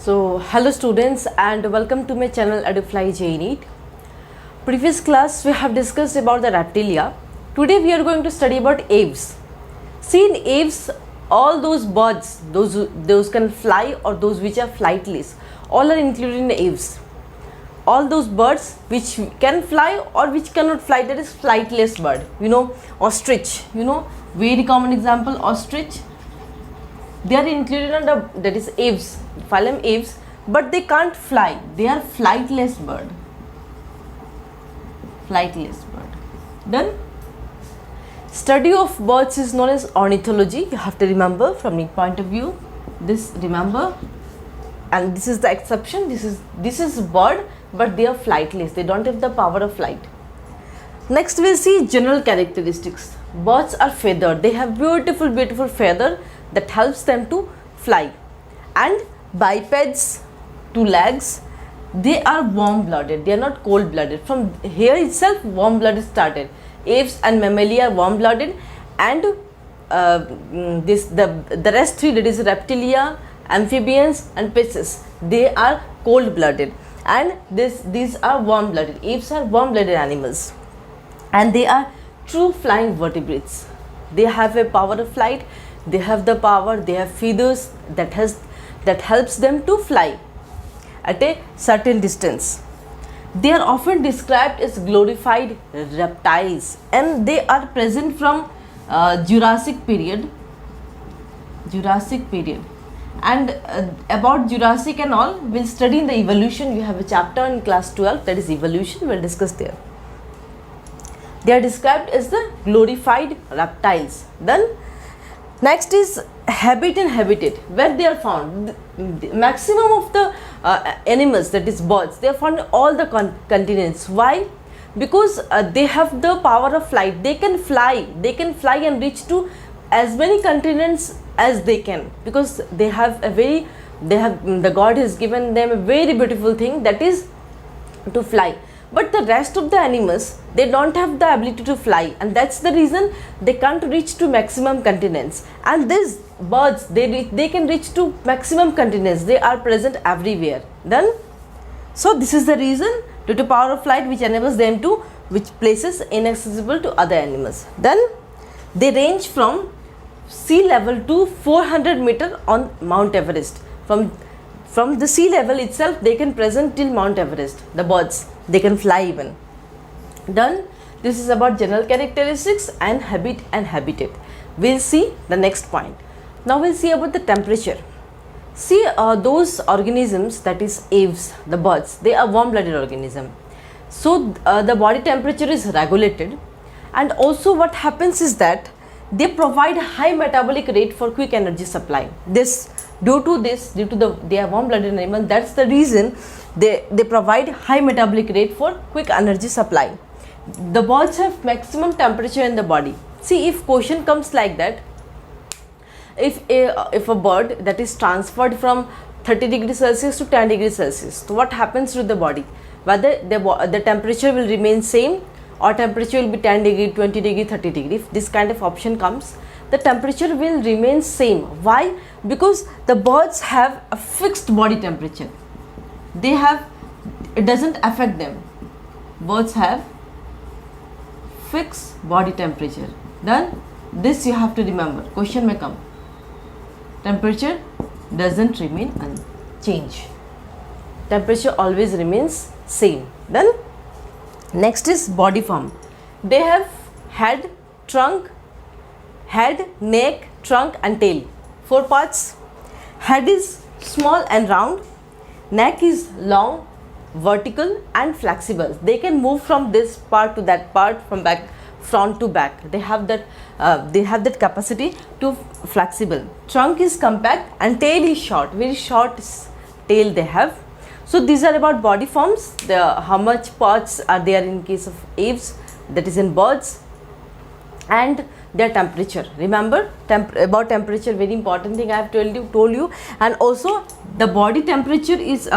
So, hello students and welcome to my channel Edufly JNEET. Previous class we have discussed about the reptilia. Today we are going to study about aves. See, in aves, all those birds, those can fly or those which are flightless, all are included in aves. All those birds which can fly or which cannot fly, that is flightless bird. Ostrich, very common example, ostrich. They are included under, that is aves, phylum aves, but they can't fly. They are flightless bird. Flightless bird. Then study of birds is known as ornithology. You have to remember from the point of view. This remember, and this is the exception. This is bird, but they are flightless. They don't have the power of flight. Next we'll see general characteristics. Birds are feathered. They have beautiful feather that helps them to fly, and bipeds, two legs. They are warm-blooded. They are not cold-blooded. From here itself, warm-blooded started. Aves and mammalia are warm-blooded, and the rest three, that is reptilia, amphibians, and fishes, they are cold-blooded, and these are warm-blooded. Aves are warm-blooded animals, and they are true flying vertebrates. They have a power of flight. They have the power. They have feathers that helps them to fly at a certain distance. They are often described as glorified reptiles, and they are present from Jurassic period. And about Jurassic and all, we'll study in the evolution. We have a chapter in class 12, that is evolution. We'll discuss there. They are described as the glorified reptiles. Then next is habit and habitat, where they are found. The maximum of the animals, that is birds, they are found in all the continents. Why? Because they have the power of flight. They can fly and reach to as many continents as they can, because the God has given them a very beautiful thing, that is to fly. But the rest of the animals, they don't have the ability to fly, and that's the reason they can't reach to maximum continents. And these birds, they can reach to maximum continents. They are present everywhere. Then, so this is the reason, due to power of flight, which enables them to which places inaccessible to other animals. Then they range from sea level to 400 meter on Mount Everest. From the sea level itself, they can present till Mount Everest. The birds, they can fly even. Done. This is about general characteristics and habit and habitat. We'll see the next point. Now we'll see about the temperature. See, those organisms, that is aves, the birds, they are warm-blooded organism. So the body temperature is regulated, and also what happens is that they provide high metabolic rate for quick energy supply. Due to they are warm-blooded animal, that's the reason they provide high metabolic rate for quick energy supply. The birds have maximum temperature in the body. See, if question comes like that, if a bird that is transferred from 30 degrees Celsius to 10 degrees Celsius, so what happens to the body? Whether the temperature will remain same, or temperature will be 10 degree, 20 degree, 30 degree. If this kind of option comes, the temperature will remain same. Why? Because the birds have a fixed body temperature. It doesn't affect them. Birds have fixed body temperature. Then this you have to remember. Question may come. Temperature doesn't remain unchanged. Temperature always remains same. Then next is body form. They have head, neck, trunk and tail. 4 parts. Head is small and round. Neck is long, vertical and flexible. They can move from this part to that part, from front to back. They have that capacity to flexible. Trunk is compact and tail is short. Very short tail they have. So these are about body forms. How much parts are there in case of aves, that is in birds, and their temperature. Remember, about temperature, very important thing I have told you. And also the body temperature is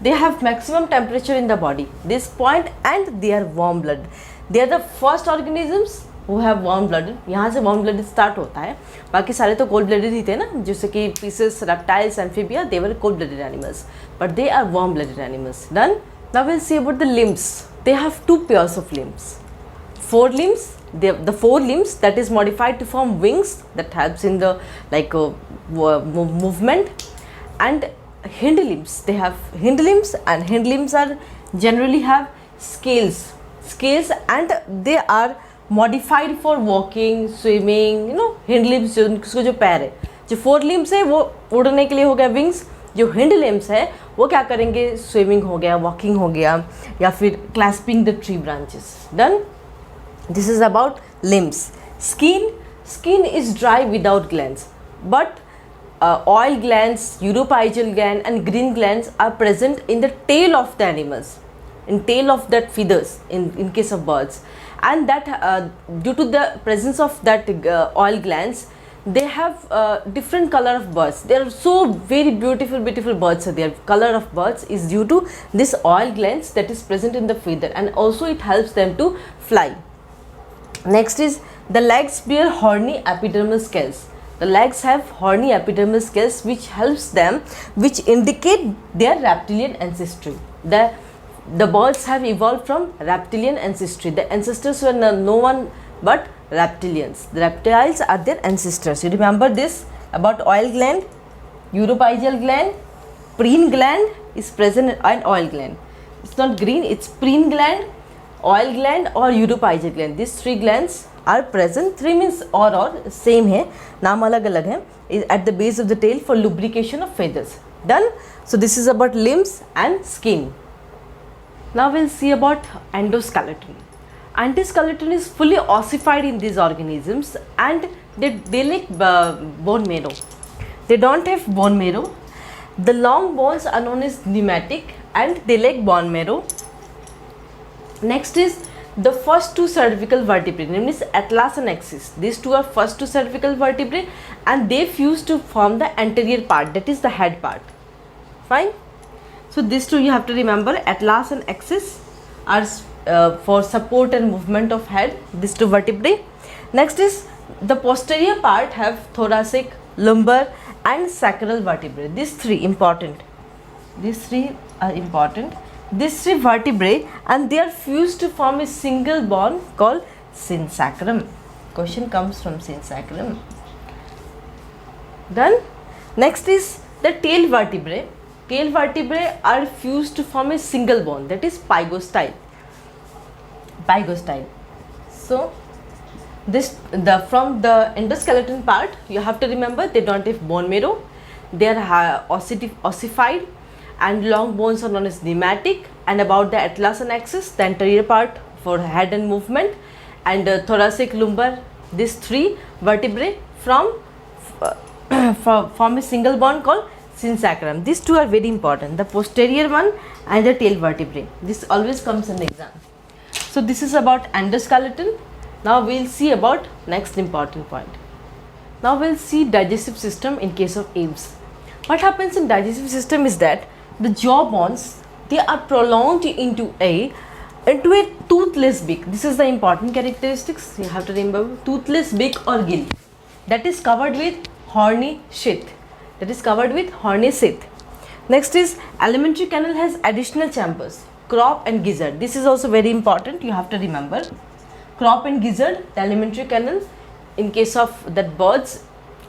they have maximum temperature in the body, this point, and they are warm blood. They are the first organisms who have warm blooded, यहाँ से warm blooded start होता है, बाकी सारे तो cold blooded ही थे ना, जैसे कि fishes, reptiles, amphibia, they were cold blooded animals, but they are warm blooded animals. Done. Now we'll see about the limbs. They have two pairs of limbs. Four limbs. The four limbs that is modified to form wings that helps in the movement, and hind limbs. They have hind limbs, and hind limbs are generally have scales, and they are modified for walking, swimming. Hind limbs जो पैर है, जो four limbs है वो उड़ने के लिए हो गया विंग्स, जो हिंड लिम्स है वो क्या करेंगे, स्विमिंग हो गया, वॉकिंग हो गया, या फिर clasping the tree branches. Done. This is about limbs. Skin is dry without glands, but oil glands, uropygial gland and green glands are present in the tail of the animals, in tail of that feathers in case of birds, and that due to the presence of that oil glands, they have different color of birds. They are so very beautiful birds. Their color of birds is due to this oil glands that is present in the feather, and also it helps them to fly. Next is the legs bear horny epidermal scales. The legs have horny epidermal scales which helps them, which indicate their reptilian ancestry. The birds have evolved from reptilian ancestry. The ancestors were no one but reptilians. The reptiles are their ancestors. You remember this about oil gland, uropygial gland, preen gland is present, and oil gland. It's not green, it's preen gland, oil gland or uropygial gland. These three glands are present. Three means or same है, नाम अलग अलग है. Is at the base of the tail for lubrication of feathers. Done. So this is about limbs and skin. Now we'll see about endoskeleton. Endoskeleton is fully ossified in these organisms, and they lack bone marrow. They don't have bone marrow. The long bones are known as pneumatic, and they lack bone marrow. Next is the first two cervical vertebrae, named is atlas and axis. These two are first two cervical vertebrae, and they fuse to form the anterior part, that is the head part. Fine. So these two you have to remember, atlas and axis are for support and movement of head, these two vertebrae. Next is the posterior part have thoracic, lumbar and sacral vertebrae. These three important. These three are important. These three vertebrae, and they are fused to form a single bone called synsacrum. Question comes from synsacrum. Done. Next is the tail vertebrae. Tail vertebrae are fused to form a single bone, that is pygostyle. So from the endoskeleton part you have to remember, they don't have bone marrow, they are ossified, and long bones are known as pneumatic. And about the atlas and axis, the anterior part for head and movement, and thoracic, lumbar, these three vertebrae from a single bone called synsacrum. These two are very important, the posterior one and the tail vertebrae. This always comes in the exam. So this is about endoskeleton. Now we will see about next important point. Now we will see digestive system in case of apes. What happens in digestive system is that the jaw bones, they are prolonged into a toothless beak. This is the important characteristics. You have to remember, toothless beak or gill that is covered with horny sheath. Next is alimentary canal has additional chambers, crop and gizzard. This is also very important. You have to remember, crop and gizzard, the alimentary canal. In case of that birds,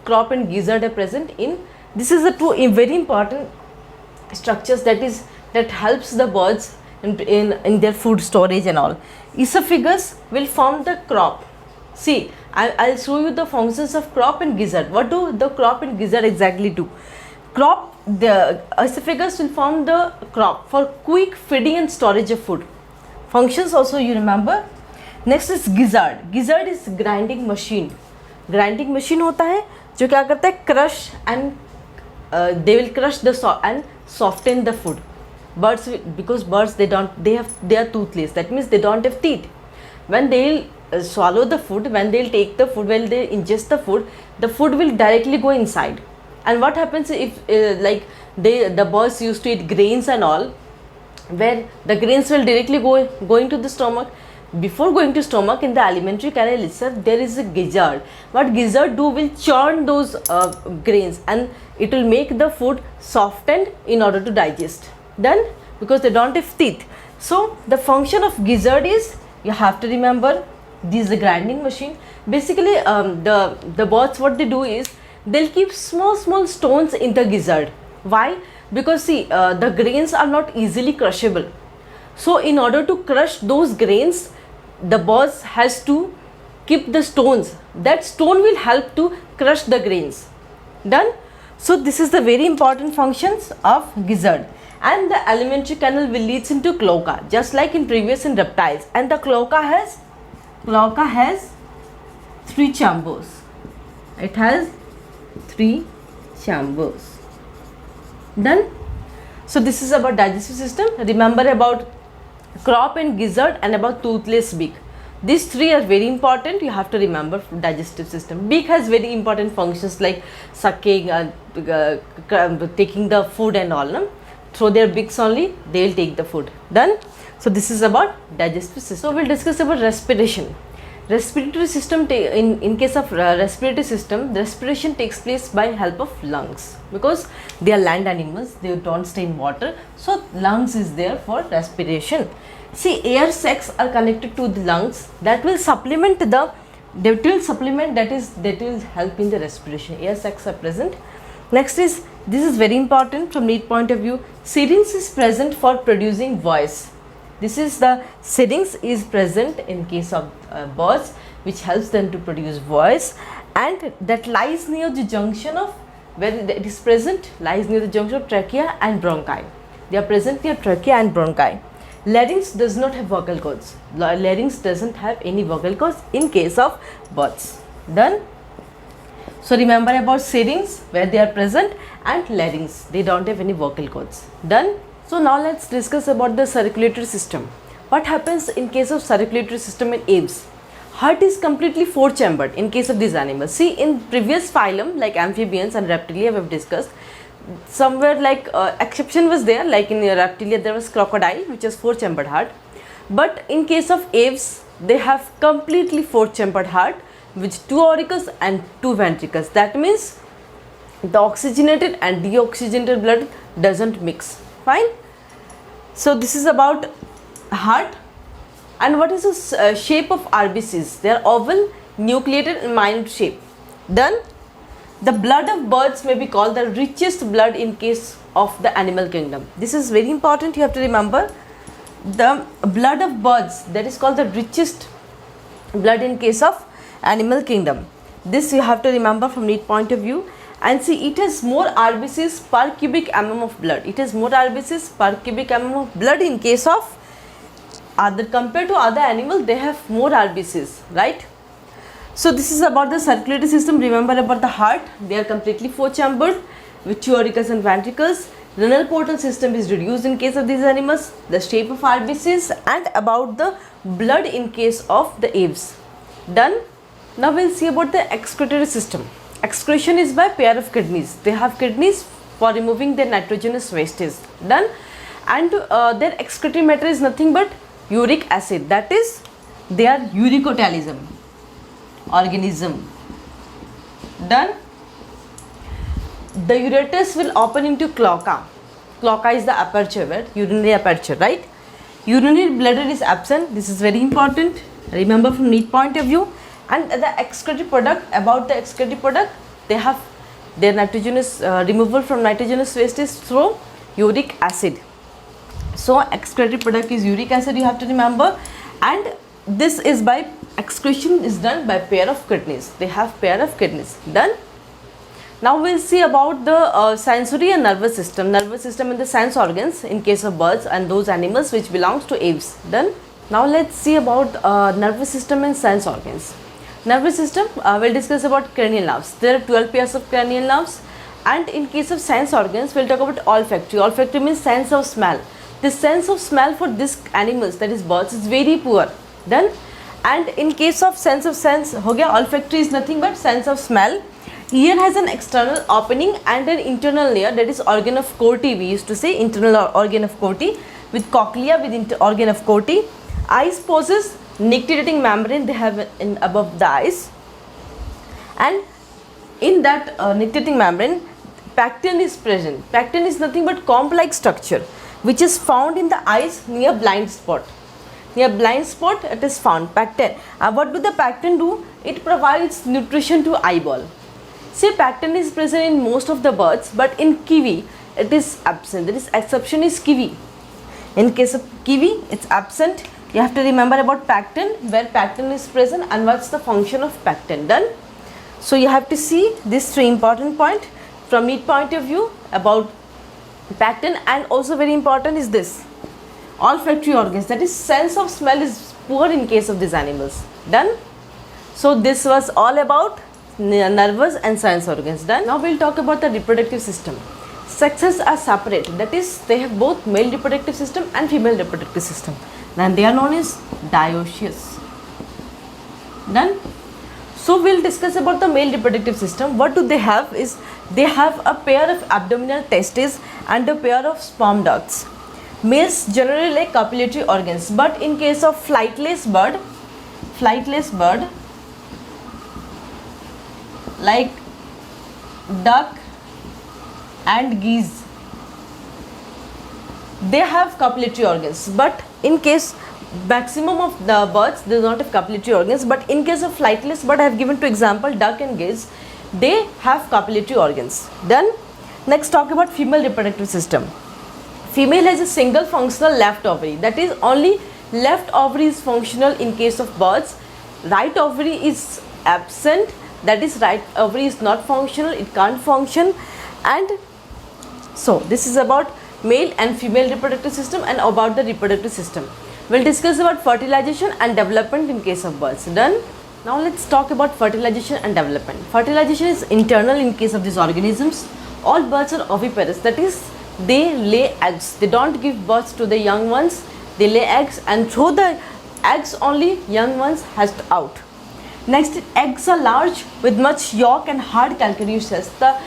crop and gizzard are present in. This is the two very important structures that helps the birds in their food storage and all. Esophagus will form the crop. See, I'll show you the functions of crop and gizzard. What do the crop and gizzard exactly do? The esophagus will form the crop for quick feeding and storage of food. Functions also you remember. Next is gizzard. Gizzard is grinding machine. Grinding machine होता है जो क्या करता है, crush and they will crush and soften the food. Birds, because birds they are toothless. That means they don't have teeth. When they will swallow the food, when they will take the food, when they ingest the food will directly go inside. And what happens if the birds used to eat grains and all, where the grains will directly go into the stomach. before going to stomach, in the alimentary canal itself there is a gizzard. What gizzard do will churn those grains, and it will make the food softened in order to digest. Done? Because they don't have teeth. So the function of gizzard is, you have to remember, this is the grinding machine. Basically the birds, what they do is, they'll keep small stones in the gizzard. Why? Because see, the grains are not easily crushable. So in order to crush those grains, the birds has to keep the stones. That stone will help to crush the grains. Done? So this is the very important functions of gizzard. And the alimentary canal will leads into cloaca, just like in previous in reptiles. And the cloaca has 3 chambers. It has 3 chambers. Done? So this is about digestive system. Remember about crop and gizzard and about toothless beak. These 3 are very important. You have to remember digestive system. Beak has very important functions like sucking, taking the food and all. No? Through their beaks only, they will take the food. Done? So this is about digestive system. So we'll discuss about respiration. Respiratory system, in case of respiratory system, the respiration takes place by help of lungs, because they are land animals, they don't stay in water, so lungs is there for respiration. See, air sacs are connected to the lungs, that will supplement that will help in the respiration. Air sacs are present. Next is, this is very important from NEET point of view, syrinx is present for producing voice. This is the syrinx is present in case of birds, which helps them to produce voice, and that lies near the junction of, where it is present, lies near the junction of trachea and bronchi. They are present near trachea and bronchi. Larynx does not have vocal cords. Larynx doesn't have any vocal cords in case of birds. Done? So remember about syrinx, where they are present, and larynx, they don't have any vocal cords. Done? So now let's discuss about the circulatory system. What happens in case of circulatory system in aves? Heart is completely 4-chambered in case of these animals. See, in previous phylum like amphibians and reptilia we have discussed, somewhere like exception was there, like in reptilia there was crocodile which has 4-chambered heart. But in case of aves, they have completely 4-chambered heart with 2 auricles and 2 ventricles. That means the oxygenated and deoxygenated blood doesn't mix. Fine. So this is about heart. And what is the shape of RBCs? They are oval, nucleated and minute shape. Done? The blood of birds may be called the richest blood in case of the animal kingdom. This is very important, you have to remember. The blood of birds, that is called the richest blood in case of animal kingdom. This you have to remember from NEET point of view. And see, it has more RBCs per cubic mm of blood. It has more RBCs per cubic mm of blood in case of other, compared to other animals, they have more RBCs, right? So this is about the circulatory system. Remember about the heart, they are completely 4-chambered with 2 auricles and ventricles. Renal portal system is reduced in case of these animals. The shape of RBCs, and about the blood in case of the aves. Done? Now we'll see about the excretory system. Excretion is by pair of kidneys. They have kidneys for removing their nitrogenous wastage. Done? And their excretory matter is nothing but uric acid. That is, they are uricotalism organism. Done? The ureters will open into cloaca. Cloaca is the aperture, where urinary aperture, right? Urinary bladder is absent. This is very important. Remember from NEET point of view. And the excretory product, about the excretory product, they have their nitrogenous removal from nitrogenous wastage through uric acid. So excretory product is uric acid, you have to remember. And this is by excretion is done by pair of kidneys. They have pair of kidneys. Done? Now we'll see about the sensory and nervous system and the sense organs in case of birds and those animals which belongs to aves. Done? Now let's see about nervous system and sense organs. Nervous system, we'll discuss about cranial nerves. There are 12 pairs of cranial nerves, and in case of sense organs, we'll talk about olfactory. Olfactory means sense of smell. The sense of smell for these animals, that is birds, is very poor. Done? And in case of sense, ho gaya, olfactory is nothing but sense of smell. Ear has an external opening and an internal layer, that is organ of Corti. We used to say internal organ of Corti, with cochlea with organ of Corti. Eyes possess nictitating membrane they have in above the eyes, and in that nictitating membrane pectin is present. Pectin is nothing but comb-like structure which is found in the eyes near blind spot. Near blind spot it is found, pectin. What do the pectin do? It provides nutrition to eyeball. See, pectin is present in most of the birds, but in kiwi it is absent. There is exception is kiwi. In case of kiwi it's absent. You have to remember about pectin, where pectin is present and what's the function of pectin. Done? So you have to see these three important points from each point of view about pectin. And also very important is this, olfactory organs, that is sense of smell is poor in case of these animals. Done? So this was all about nervous and sense organs. Done? Now we will talk about the reproductive system. Sexes are separate, that is they have both male reproductive system and female reproductive system, and they are known as dioecious. Done? So we will discuss about the male reproductive system. What do they have is, they have a pair of abdominal testes and a pair of sperm ducts. Males generally lack copulatory organs, but in case of flightless bird like duck and geese, they have copulatory organs. But in case maximum of the birds they do not have copulatory organs, but in case of flightless bird I have given two example, duck and geese, they have copulatory organs. Done? Next, talk about female reproductive system. Female has a single functional left ovary, that is only left ovary is functional in case of birds. Right ovary is absent, that is right ovary is not functional, it can't function. And so this is about male and female reproductive system and about the reproductive system. We'll discuss about fertilization and development in case of birds. Done? Now let's talk about fertilization and development. Fertilization is internal in case of these organisms. All birds are oviparous, that is they lay eggs. They don't give birth to the young ones, they lay eggs, and through the eggs only young ones hatched out. Next, eggs are large with much yolk and hard calcareous cells. The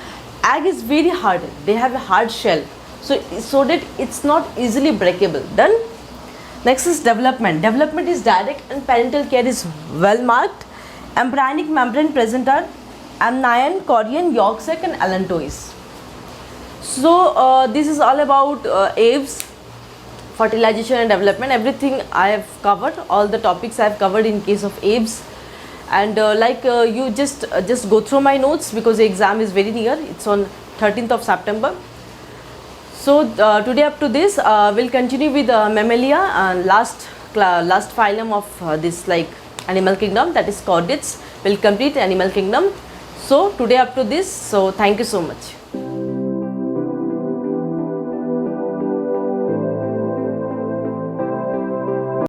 egg is very hard, they have a hard shell, so that it's not easily breakable. Done? Next is development. Development is direct and parental care is well marked. Embryonic membrane present are amnion, chorion, yolk sac and allantois. So this is all about eggs, fertilization and development. Everything I have covered, all the topics I have covered in case of eggs. And you just go through my notes because the exam is very near. It's on 13th of September. So today up to this we'll continue with Mammalia, last phylum of this like animal kingdom, that is chordates. We'll complete animal kingdom. So today up to this. So thank you so much.